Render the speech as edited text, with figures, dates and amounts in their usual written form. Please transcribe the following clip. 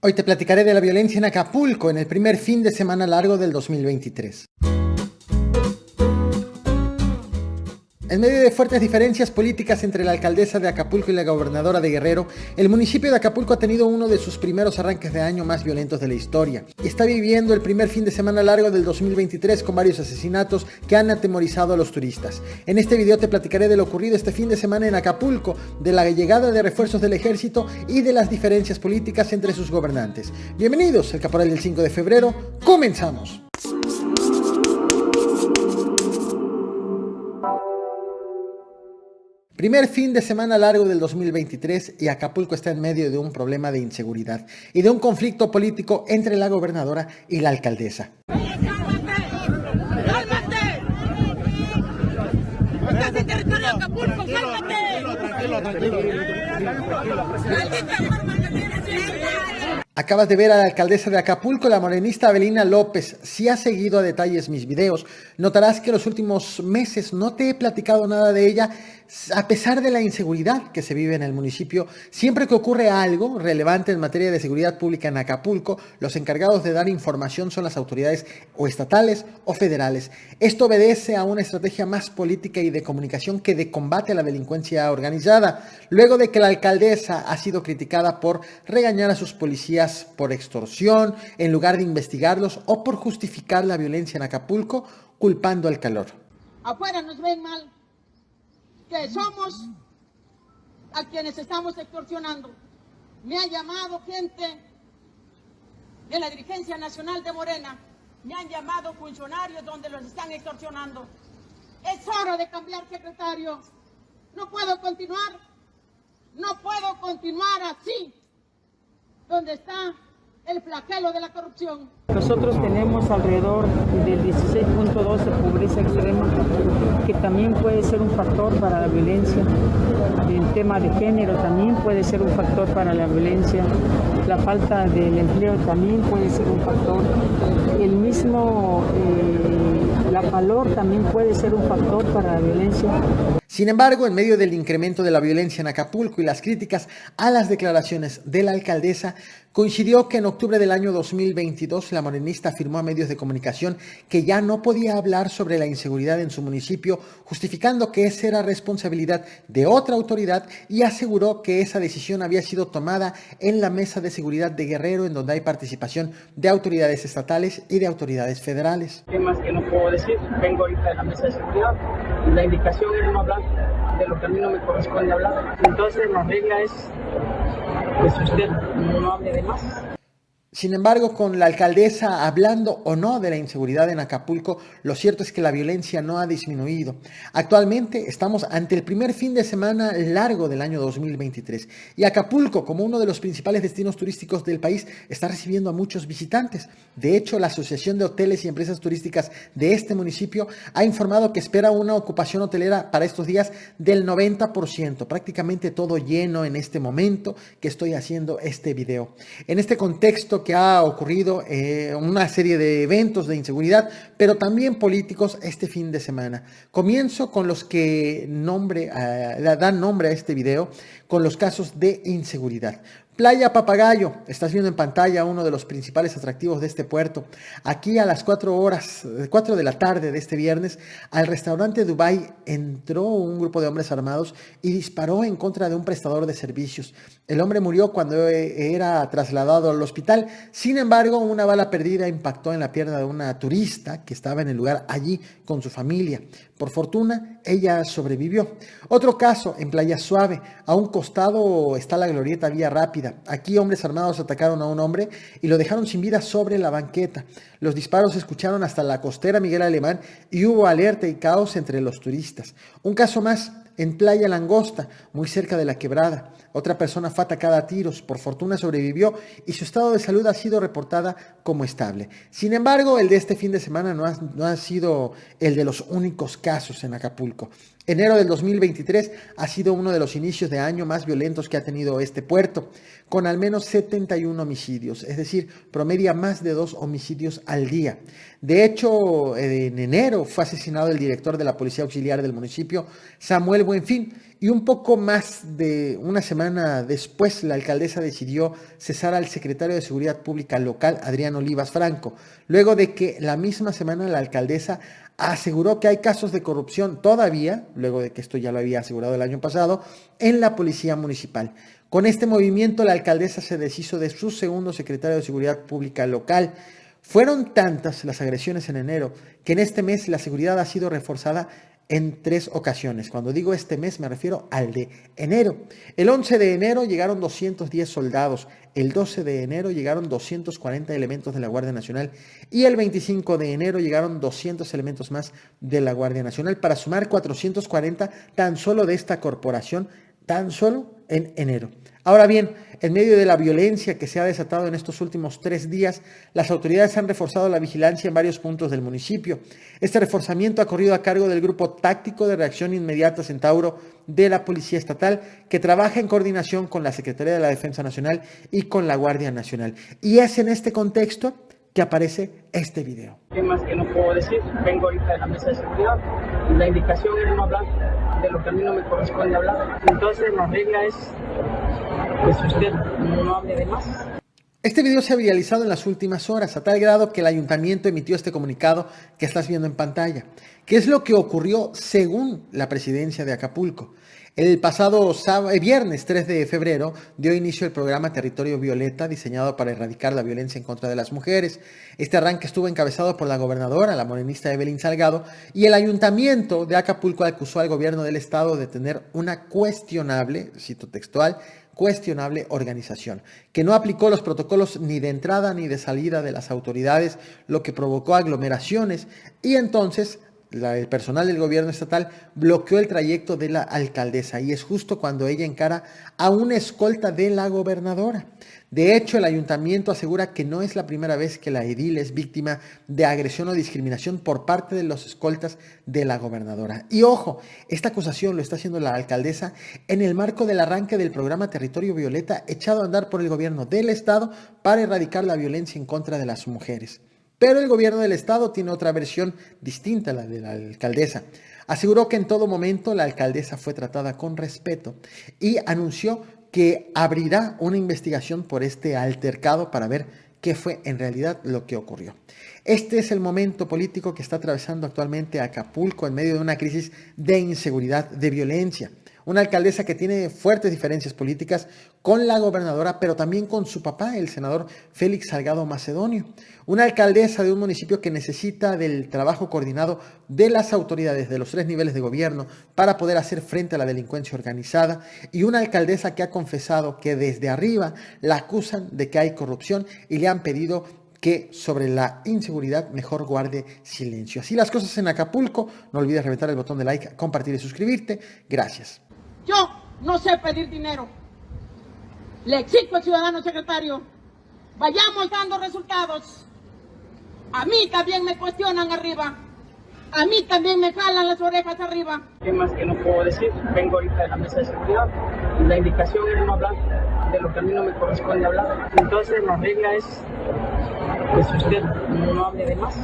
Hoy te platicaré de la violencia en Acapulco en el primer fin de semana largo del 2023. En medio de fuertes diferencias políticas entre la alcaldesa de Acapulco y la gobernadora de Guerrero, el municipio de Acapulco ha tenido uno de sus primeros arranques de año más violentos de la historia. Y está viviendo el primer fin de semana largo del 2023 con varios asesinatos que han atemorizado a los turistas. En este video te platicaré de lo ocurrido este fin de semana en Acapulco, de la llegada de refuerzos del ejército y de las diferencias políticas entre sus gobernantes. Bienvenidos, el Caporal del 5 de febrero, ¡comenzamos! Primer fin de semana largo del 2023 y Acapulco está en medio de un problema de inseguridad y de un conflicto político entre la gobernadora y la alcaldesa. ¡Cálmate! ¡Estás en territorio de Acapulco! ¡Cálmate! Acabas de ver a la alcaldesa de Acapulco, la morenista Avelina López. Si has seguido a detalles mis videos, notarás que los últimos meses no te he platicado nada de ella, a pesar de la inseguridad que se vive en el municipio. Siempre que ocurre algo relevante en materia de seguridad pública en Acapulco, los encargados de dar información son las autoridades o estatales o federales. Esto obedece a una estrategia más política y de comunicación que de combate a la delincuencia organizada, luego de que la alcaldesa ha sido criticada por regañar a sus policías por extorsión en lugar de investigarlos o por justificar la violencia en Acapulco culpando al calor. Afuera nos ven mal, que somos a quienes estamos extorsionando. Me ha llamado gente de la dirigencia nacional de Morena, me han llamado funcionarios donde los están extorsionando. Es hora de cambiar, secretario. No puedo continuar así, donde está el flagelo de la corrupción. Nosotros tenemos alrededor del 16.2 de pobreza extrema, que también puede ser un factor para la violencia. El tema de género también puede ser un factor para la violencia. La falta del empleo también puede ser un factor. El mismo la calor también puede ser un factor para la violencia. Sin embargo, en medio del incremento de la violencia en Acapulco y las críticas a las declaraciones de la alcaldesa, coincidió que en octubre del año 2022 la morenista afirmó a medios de comunicación que ya no podía hablar sobre la inseguridad en su municipio, justificando que esa era responsabilidad de otra autoridad, y aseguró que esa decisión había sido tomada en la Mesa de Seguridad de Guerrero, en donde hay participación de autoridades estatales y de autoridades federales. Temas que no puedo decir, vengo ahorita de la Mesa de Seguridad, la indicación es no hablar de lo que a mí no me corresponde hablar. Entonces la regla es que usted no hable de más. Sin embargo, con la alcaldesa hablando o no de la inseguridad en Acapulco, lo cierto es que la violencia no ha disminuido. Actualmente estamos ante el primer fin de semana largo del año 2023 y Acapulco, como uno de los principales destinos turísticos del país, está recibiendo a muchos visitantes. De hecho, la Asociación de Hoteles y Empresas Turísticas de este municipio ha informado que espera una ocupación hotelera para estos días del 90%, prácticamente todo lleno en este momento que estoy haciendo este video. En este contexto que ha ocurrido una serie de eventos de inseguridad, pero también políticos este fin de semana. Comienzo con los que dan nombre a este video, con los casos de inseguridad. Playa Papagayo, estás viendo en pantalla uno de los principales atractivos de este puerto. Aquí a las 4 de la tarde de este viernes, al restaurante Dubai entró un grupo de hombres armados y disparó en contra de un prestador de servicios. El hombre murió cuando era trasladado al hospital. Sin embargo, una bala perdida impactó en la pierna de una turista que estaba en el lugar allí con su familia. Por fortuna, ella sobrevivió. Otro caso en Playa Suave. A un costado está la glorieta Vía Rápida. Aquí hombres armados atacaron a un hombre y lo dejaron sin vida sobre la banqueta. Los disparos se escucharon hasta la costera Miguel Alemán y hubo alerta y caos entre los turistas. Un caso más en Playa Langosta, muy cerca de la Quebrada. Otra persona fue atacada a tiros, por fortuna sobrevivió y su estado de salud ha sido reportada como estable. Sin embargo, el de este fin de semana no ha sido el de los únicos casos en Acapulco. Enero del 2023 ha sido uno de los inicios de año más violentos que ha tenido este puerto, con al menos 71 homicidios, es decir, promedia más de 2 homicidios al día. De hecho, en enero fue asesinado el director de la Policía Auxiliar del municipio, Samuel Buenfil, Y un poco más de una semana después, la alcaldesa decidió cesar al secretario de Seguridad Pública local, Adrián Olivas Franco, luego de que la misma semana la alcaldesa aseguró que hay casos de corrupción todavía, luego de que esto ya lo había asegurado el año pasado, en la policía municipal. Con este movimiento, la alcaldesa se deshizo de su segundo secretario de Seguridad Pública local. Fueron tantas las agresiones en enero que en este mes la seguridad ha sido reforzada en 3 ocasiones. Cuando digo este mes me refiero al de enero. El 11 de enero llegaron 210 soldados, el 12 de enero llegaron 240 elementos de la Guardia Nacional y el 25 de enero llegaron 200 elementos más de la Guardia Nacional para sumar 440 tan solo de esta corporación, tan solo en enero. Ahora bien, en medio de la violencia que se ha desatado en estos últimos 3 días, las autoridades han reforzado la vigilancia en varios puntos del municipio. Este reforzamiento ha corrido a cargo del Grupo Táctico de Reacción Inmediata Centauro de la Policía Estatal, que trabaja en coordinación con la Secretaría de la Defensa Nacional y con la Guardia Nacional. Y es en este contexto que aparece este video. ¿Qué más que no puedo decir? Vengo ahorita de la mesa de seguridad y la indicación es no hablar de lo que a mí no me corresponde hablar. Entonces la regla es pues usted no hable de más. Este video se ha viralizado en las últimas horas, a tal grado que el ayuntamiento emitió este comunicado que estás viendo en pantalla. ¿Qué es lo que ocurrió según la presidencia de Acapulco? El pasado viernes 3 de febrero dio inicio el programa Territorio Violeta, diseñado para erradicar la violencia en contra de las mujeres. Este arranque estuvo encabezado por la gobernadora, la morenista Evelyn Salgado, y el ayuntamiento de Acapulco acusó al gobierno del estado de tener una cuestionable, cito textual, cuestionable organización, que no aplicó los protocolos ni de entrada ni de salida de las autoridades, lo que provocó aglomeraciones y entonces el personal del gobierno estatal bloqueó el trayecto de la alcaldesa y es justo cuando ella encara a una escolta de la gobernadora. De hecho, el ayuntamiento asegura que no es la primera vez que la edil es víctima de agresión o discriminación por parte de los escoltas de la gobernadora. Y ojo, esta acusación lo está haciendo la alcaldesa en el marco del arranque del programa Territorio Violeta echado a andar por el gobierno del estado para erradicar la violencia en contra de las mujeres. Pero el gobierno del estado tiene otra versión distinta a la de la alcaldesa. Aseguró que en todo momento la alcaldesa fue tratada con respeto y anunció que abrirá una investigación por este altercado para ver qué fue en realidad lo que ocurrió. Este es el momento político que está atravesando actualmente Acapulco en medio de una crisis de inseguridad, de violencia. Una alcaldesa que tiene fuertes diferencias políticas con la gobernadora, pero también con su papá, el senador Félix Salgado Macedonio. Una alcaldesa de un municipio que necesita del trabajo coordinado de las autoridades de los 3 niveles de gobierno para poder hacer frente a la delincuencia organizada. Y una alcaldesa que ha confesado que desde arriba la acusan de que hay corrupción y le han pedido que sobre la inseguridad mejor guarde silencio. Así las cosas en Acapulco. No olvides reventar el botón de like, compartir y suscribirte. Gracias. Yo no sé pedir dinero. Le exijo al ciudadano secretario, vayamos dando resultados. A mí también me cuestionan arriba. A mí también me jalan las orejas arriba. ¿Qué más que no puedo decir? Vengo ahorita de la mesa de seguridad y la indicación es no hablar de lo que a mí no me corresponde hablar. Entonces la regla es pues usted no hable de más.